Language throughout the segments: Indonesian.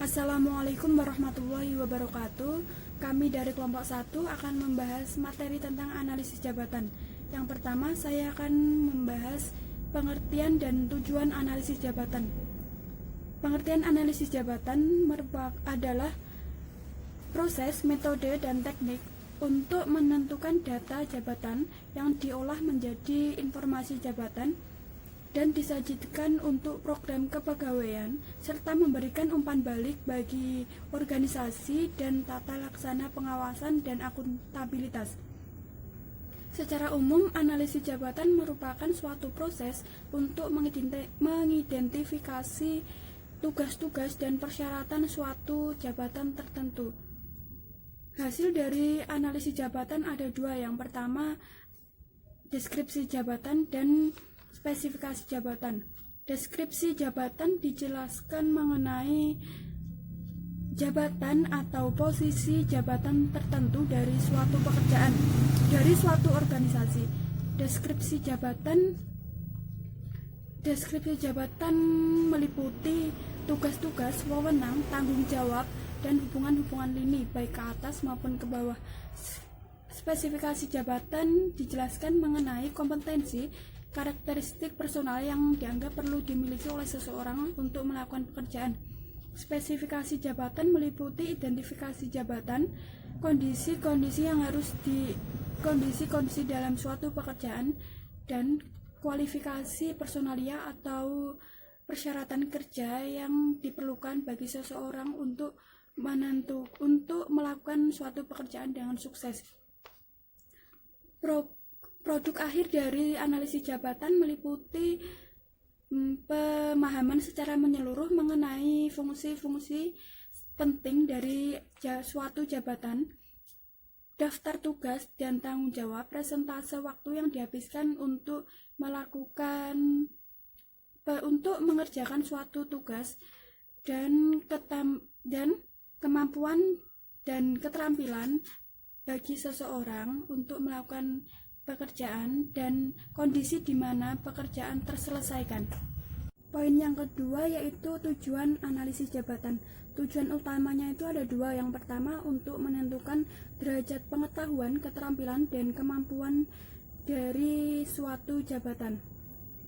Assalamualaikum warahmatullahi wabarakatuh. Kami dari kelompok 1 akan membahas materi tentang analisis jabatan. Yang pertama, saya akan membahas pengertian dan tujuan analisis jabatan. Pengertian analisis jabatan adalah proses, metode, dan teknik untuk menentukan data jabatan yang diolah menjadi informasi jabatan dan disajikan untuk program kepegawaian, serta memberikan umpan balik bagi organisasi dan tata laksana pengawasan dan akuntabilitas. Secara umum, analisis jabatan merupakan suatu proses untuk mengidentifikasi tugas-tugas dan persyaratan suatu jabatan tertentu. Hasil dari analisis jabatan ada dua. Yang pertama, deskripsi jabatan dan spesifikasi jabatan. Deskripsi jabatan dijelaskan mengenai jabatan atau posisi jabatan tertentu dari suatu pekerjaan, dari suatu organisasi. Deskripsi jabatan meliputi tugas-tugas, wewenang, tanggung jawab, dan hubungan-hubungan lini baik ke atas maupun ke bawah. Spesifikasi jabatan dijelaskan mengenai kompetensi, karakteristik personal yang dianggap perlu dimiliki oleh seseorang untuk melakukan pekerjaan. Spesifikasi jabatan meliputi identifikasi jabatan, kondisi-kondisi dalam suatu pekerjaan, dan kualifikasi personalia atau persyaratan kerja yang diperlukan bagi seseorang untuk melakukan suatu pekerjaan dengan sukses. Produk akhir dari analisis jabatan meliputi pemahaman secara menyeluruh mengenai fungsi-fungsi penting dari suatu jabatan, daftar tugas dan tanggung jawab, persentase waktu yang dihabiskan untuk mengerjakan suatu tugas, dan kemampuan dan keterampilan bagi seseorang untuk melakukan pekerjaan dan kondisi di mana pekerjaan terselesaikan. Poin yang kedua yaitu tujuan analisis jabatan. Tujuan utamanya itu ada dua. Yang pertama, untuk menentukan derajat pengetahuan, keterampilan, dan kemampuan dari suatu jabatan.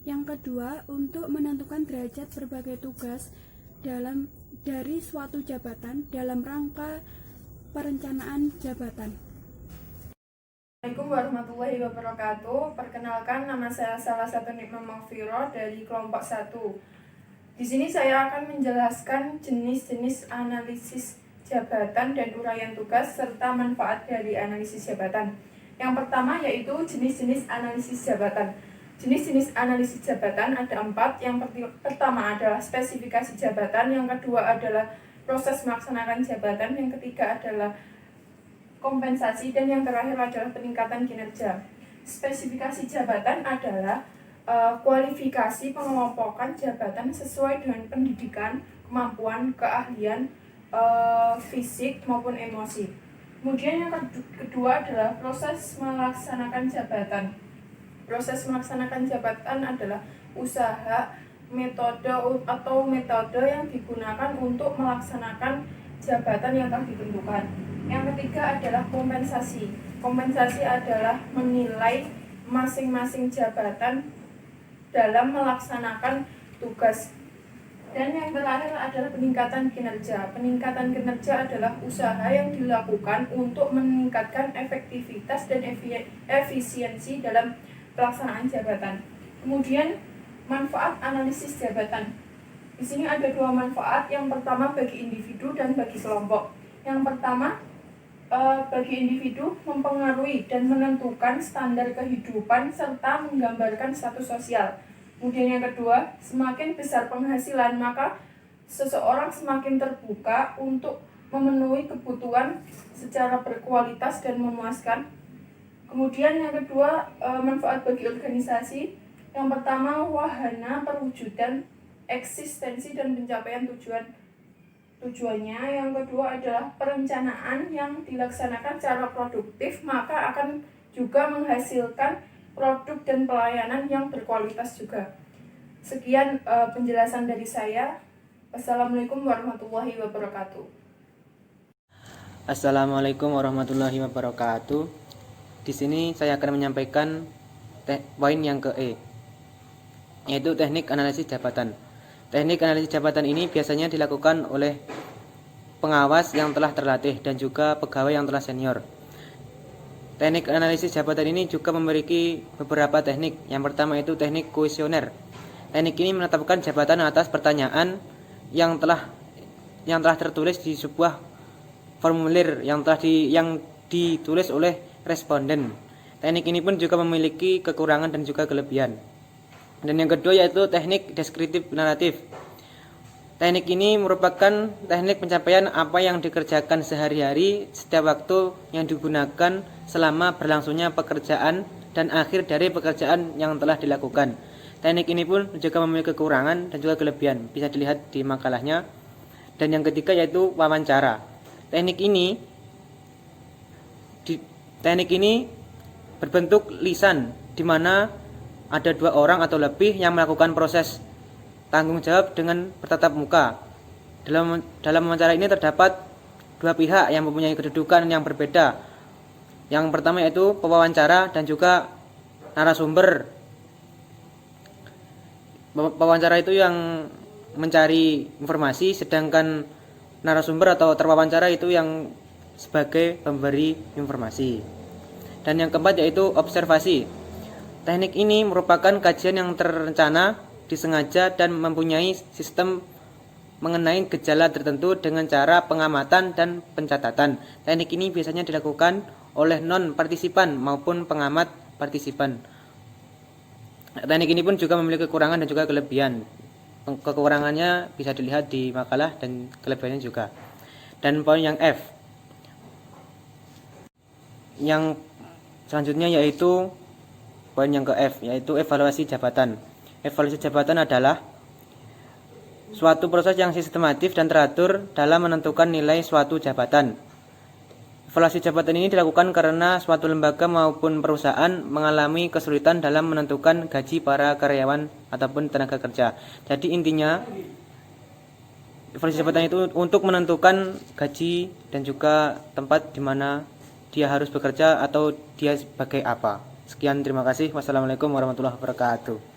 Yang kedua, untuk menentukan derajat berbagai tugas dari suatu jabatan dalam rangka perencanaan jabatan. Assalamualaikum warahmatullahi wabarakatuh. Perkenalkan, nama saya salah satu Nikmah Maghfirah dari kelompok 1. Di sini saya akan menjelaskan jenis-jenis analisis jabatan dan uraian tugas serta manfaat dari analisis jabatan. Yang pertama yaitu jenis-jenis analisis jabatan. Jenis-jenis analisis jabatan ada 4. Yang pertama adalah spesifikasi jabatan, yang kedua adalah proses melaksanakan jabatan, yang ketiga adalah kompensasi, dan yang terakhir adalah peningkatan kinerja. Spesifikasi jabatan adalah kualifikasi pengelompokan jabatan sesuai dengan pendidikan, kemampuan, keahlian, fisik maupun emosi. Kemudian yang kedua adalah proses melaksanakan jabatan. Proses melaksanakan jabatan adalah usaha, metode yang digunakan untuk melaksanakan jabatan yang telah ditentukan. Yang ketiga adalah kompensasi. Kompensasi adalah menilai masing-masing jabatan dalam melaksanakan tugas. Dan yang terakhir adalah peningkatan kinerja. Peningkatan kinerja adalah usaha yang dilakukan untuk meningkatkan efektivitas dan efisiensi dalam pelaksanaan jabatan. Kemudian manfaat analisis jabatan. Di sini ada dua manfaat. Yang pertama bagi individu dan bagi kelompok. Yang pertama, bagi individu mempengaruhi dan menentukan standar kehidupan serta menggambarkan status sosial. Kemudian yang kedua, semakin besar penghasilan maka seseorang semakin terbuka untuk memenuhi kebutuhan secara berkualitas dan memuaskan. Kemudian yang kedua, manfaat bagi organisasi. Yang pertama, wahana perwujudan eksistensi dan pencapaian tujuannya. Yang kedua adalah perencanaan yang dilaksanakan secara produktif, maka akan juga menghasilkan produk dan pelayanan yang berkualitas juga. Sekian penjelasan dari saya. Wassalamualaikum warahmatullahi wabarakatuh. Assalamualaikum warahmatullahi wabarakatuh. Di sini saya akan menyampaikan poin yang ke E, yaitu teknik analisis jabatan. Teknik analisis jabatan ini biasanya dilakukan oleh pengawas yang telah terlatih dan juga pegawai yang telah senior. Teknik analisis jabatan ini juga memiliki beberapa teknik. Yang pertama itu teknik kuesioner. Teknik ini menetapkan jabatan atas pertanyaan yang telah tertulis di sebuah formulir yang ditulis oleh responden. Teknik ini pun juga memiliki kekurangan dan juga kelebihan. Dan yang kedua yaitu teknik deskriptif naratif. Teknik ini merupakan teknik pencapaian apa yang dikerjakan sehari-hari setiap waktu yang digunakan selama berlangsungnya pekerjaan dan akhir dari pekerjaan yang telah dilakukan. Teknik ini pun juga memiliki kekurangan dan juga kelebihan, bisa dilihat di makalahnya. Dan yang ketiga yaitu wawancara. Teknik ini berbentuk lisan, di mana ada dua orang atau lebih yang melakukan proses tanggung jawab dengan bertatap muka. Dalam wawancara ini terdapat dua pihak yang mempunyai kedudukan yang berbeda. Yang pertama yaitu pewawancara dan juga narasumber. Pewawancara itu yang mencari informasi, sedangkan narasumber atau terwawancara itu yang sebagai pemberi informasi. Dan yang keempat yaitu observasi. Teknik ini merupakan kajian yang terencana, disengaja dan mempunyai sistem mengenai gejala tertentu dengan cara pengamatan dan pencatatan. Teknik ini biasanya dilakukan oleh non-partisipan maupun pengamat partisipan. Teknik ini pun juga memiliki kekurangan dan juga kelebihan. Kekurangannya bisa dilihat di makalah dan kelebihannya juga. Dan poin yang F. Yang selanjutnya yaitu poin yang ke F, yaitu evaluasi jabatan. Evaluasi jabatan adalah suatu proses yang sistematif dan teratur dalam menentukan nilai suatu jabatan. Evaluasi jabatan ini dilakukan karena suatu lembaga maupun perusahaan mengalami kesulitan dalam menentukan gaji para karyawan ataupun tenaga kerja. Jadi intinya evaluasi jabatan itu untuk menentukan gaji dan juga tempat di mana dia harus bekerja atau dia sebagai apa. Sekian, terima kasih. Wassalamualaikum warahmatullahi wabarakatuh.